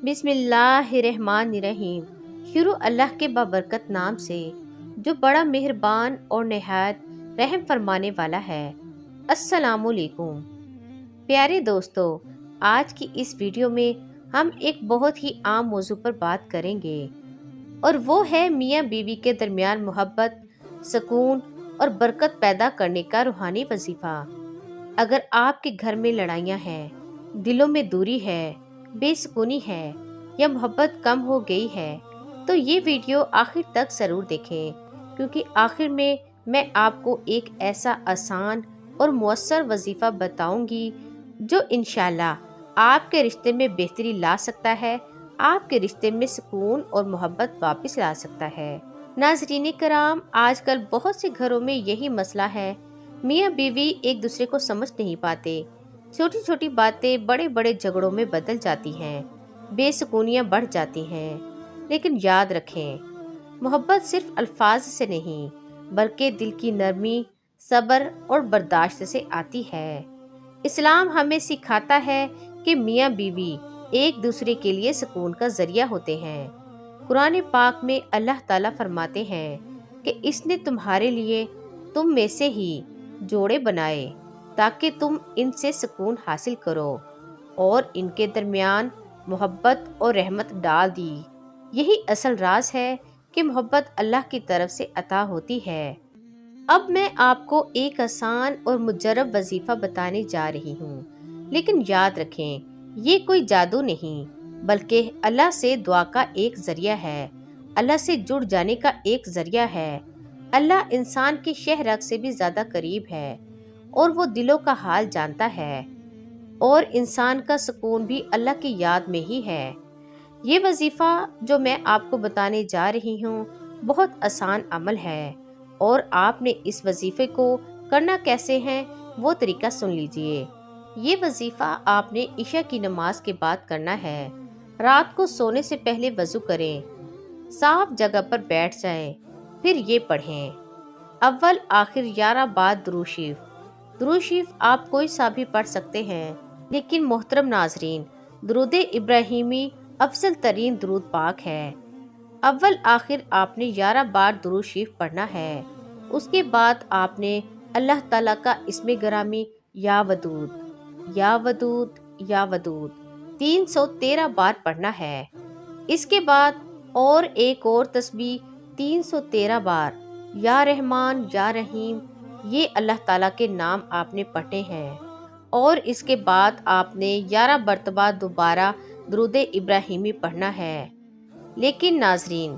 بسم اللہ الرحمن الرحیم۔ شروع اللہ کے بابرکت نام سے جو بڑا مہربان اور نہایت رحم فرمانے والا ہے۔ السلام علیکم پیارے دوستو، آج کی اس ویڈیو میں ہم ایک بہت ہی عام موضوع پر بات کریں گے، اور وہ ہے میاں بیوی کے درمیان محبت، سکون اور برکت پیدا کرنے کا روحانی وظیفہ۔ اگر آپ کے گھر میں لڑائیاں ہیں، دلوں میں دوری ہے، بے سکونی ہے یا محبت کم ہو گئی ہے، تو یہ ویڈیو آخر تک ضرور دیکھیں، کیونکہ آخر میں آپ کو ایک ایسا آسان اور مؤثر وظیفہ بتاؤں گی جو انشاءاللہ آپ کے رشتے میں بہتری لا سکتا ہے، آپ کے رشتے میں سکون اور محبت واپس لا سکتا ہے۔ ناظرین کرام، آج کل بہت سے گھروں میں یہی مسئلہ ہے، میاں بیوی ایک دوسرے کو سمجھ نہیں پاتے، چھوٹی چھوٹی باتیں بڑے بڑے جھگڑوں میں بدل جاتی ہیں، بے سکونیاں بڑھ جاتی ہیں۔ لیکن یاد رکھیں، محبت صرف الفاظ سے نہیں بلکہ دل کی نرمی، صبر اور برداشت سے آتی ہے۔ اسلام ہمیں سکھاتا ہے کہ میاں بیوی ایک دوسرے کے لیے سکون کا ذریعہ ہوتے ہیں۔ قرآن پاک میں اللہ تعالیٰ فرماتے ہیں کہ اس نے تمہارے لیے تم میں سے ہی جوڑے بنائے تاکہ تم ان سے سکون حاصل کرو، اور ان کے درمیان محبت اور رحمت ڈال دی۔ یہی اصل راز ہے کہ محبت اللہ کی طرف سے عطا ہوتی ہے۔ اب میں آپ کو ایک آسان اور مجرب وظیفہ بتانے جا رہی ہوں، لیکن یاد رکھیں یہ کوئی جادو نہیں بلکہ اللہ سے دعا کا ایک ذریعہ ہے، اللہ سے جڑ جانے کا ایک ذریعہ ہے۔ اللہ انسان کے شہ رگ سے بھی زیادہ قریب ہے، اور وہ دلوں کا حال جانتا ہے، اور انسان کا سکون بھی اللہ کی یاد میں ہی ہے۔ یہ وظیفہ جو میں آپ کو بتانے جا رہی ہوں بہت آسان عمل ہے، اور آپ نے اس وظیفے کو کرنا کیسے ہے وہ طریقہ سن لیجئے۔ یہ وظیفہ آپ نے عشاء کی نماز کے بعد کرنا ہے۔ رات کو سونے سے پہلے وضو کریں، صاف جگہ پر بیٹھ جائیں، پھر یہ پڑھیں۔ اول آخر 11 بار درود شریف آپ کوئی سا بھی پڑھ سکتے ہیں، لیکن محترم ناظرین، درود ابراہیمی افضل ترین درود پاک ہے۔ اول آخر آپ نے 11 بار درود شریف پڑھنا ہے۔ اس کے بعد آپ نے اللہ تعالیٰ کا اسم گرامی یا ودود یا ودود یا ودود 313 بار پڑھنا ہے۔ اس کے بعد اور ایک اور تسبیح 313 بار یا رحمان یا رحیم، یہ اللہ تعالیٰ کے نام آپ نے پڑھے ہیں، اور اس کے بعد آپ نے 11 مرتبہ دوبارہ درود ابراہیمی پڑھنا ہے۔ لیکن ناظرین،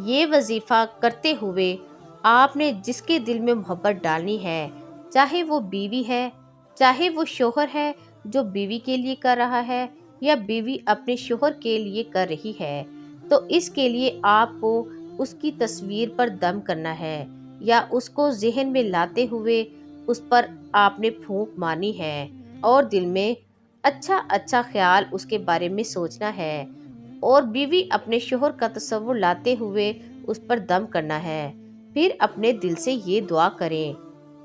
یہ وظیفہ کرتے ہوئے آپ نے جس کے دل میں محبت ڈالنی ہے، چاہے وہ بیوی ہے، چاہے وہ شوہر ہے جو بیوی کے لیے کر رہا ہے، یا بیوی اپنے شوہر کے لیے کر رہی ہے، تو اس کے لیے آپ کو اس کی تصویر پر دم کرنا ہے، یا اس کو ذہن میں لاتے ہوئے اس پر آپ نے پھونک مارنی ہے، اور دل میں اچھا اچھا خیال اس کے بارے میں سوچنا ہے، اور بیوی اپنے شوہر کا تصور لاتے ہوئے اس پر دم کرنا ہے۔ پھر اپنے دل سے یہ دعا کریں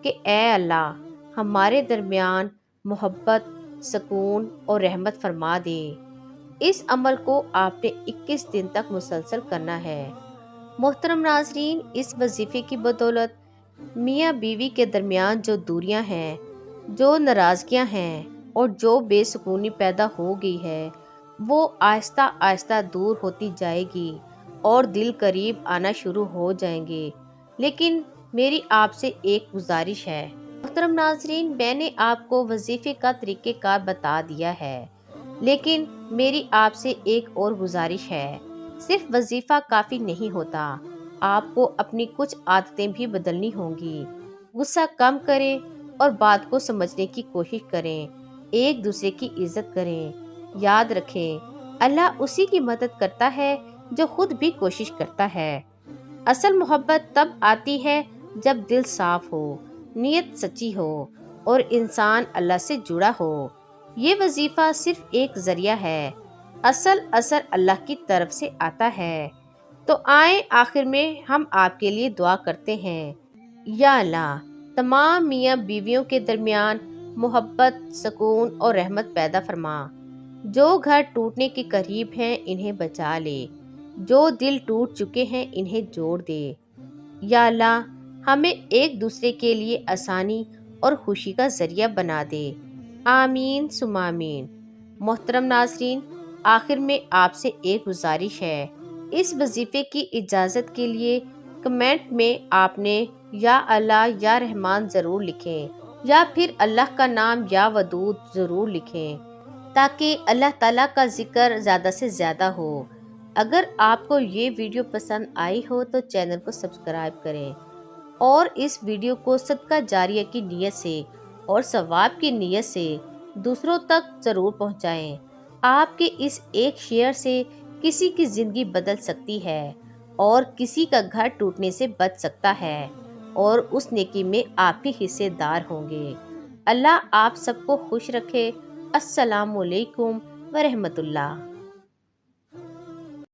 کہ اے اللہ، ہمارے درمیان محبت، سکون اور رحمت فرما دے۔ اس عمل کو آپ نے 21 دن تک مسلسل کرنا ہے۔ محترم ناظرین، اس وظیفے کی بدولت میاں بیوی کے درمیان جو دوریاں ہیں، جو ناراضگیاں ہیں اور جو بے سکونی پیدا ہو گئی ہے، وہ آہستہ آہستہ دور ہوتی جائے گی اور دل قریب آنا شروع ہو جائیں گے۔ لیکن میری آپ سے ایک گزارش ہے۔ محترم ناظرین، میں نے آپ کو وظیفے کا طریقہ کار بتا دیا ہے، لیکن میری آپ سے ایک اور گزارش ہے۔ صرف وظیفہ کافی نہیں ہوتا، آپ کو اپنی کچھ عادتیں بھی بدلنی ہوں گی۔ غصہ کم کریں اور بات کو سمجھنے کی کوشش کریں، ایک دوسرے کی عزت کریں۔ یاد رکھیں، اللہ اسی کی مدد کرتا ہے جو خود بھی کوشش کرتا ہے۔ اصل محبت تب آتی ہے جب دل صاف ہو، نیت سچی ہو، اور انسان اللہ سے جڑا ہو۔ یہ وظیفہ صرف ایک ذریعہ ہے، اصل اثر اللہ کی طرف سے آتا ہے۔ تو آئیں آخر میں ہم آپ کے لیے دعا کرتے ہیں۔ یا اللہ، تمام میاں بیویوں کے درمیان محبت، سکون اور رحمت پیدا فرما۔ جو گھر ٹوٹنے کے قریب ہیں انہیں بچا لے، جو دل ٹوٹ چکے ہیں انہیں جوڑ دے۔ یا اللہ ہمیں ایک دوسرے کے لیے آسانی اور خوشی کا ذریعہ بنا دے، آمین ثم آمین۔ محترم ناظرین، آخر میں آپ سے ایک گزارش ہے، اس وظیفے کی اجازت کے لیے کمنٹ میں آپ نے یا اللہ یا رحمان ضرور لکھیں، یا پھر اللہ کا نام یا ودود ضرور لکھیں، تاکہ اللہ تعالیٰ کا ذکر زیادہ سے زیادہ ہو۔ اگر آپ کو یہ ویڈیو پسند آئی ہو تو چینل کو سبسکرائب کریں اور اس ویڈیو کو صدقہ جاریہ کی نیت سے اور ثواب کی نیت سے دوسروں تک ضرور پہنچائیں۔ آپ کے اس ایک شیئر سے کسی کی زندگی بدل سکتی ہے اور کسی کا گھر ٹوٹنے سے بچ سکتا ہے، اور اس نیکی میں آپ بھی حصے دار ہوں گے۔ اللہ آپ سب کو خوش رکھے۔ السلام علیکم ورحمۃ اللہ۔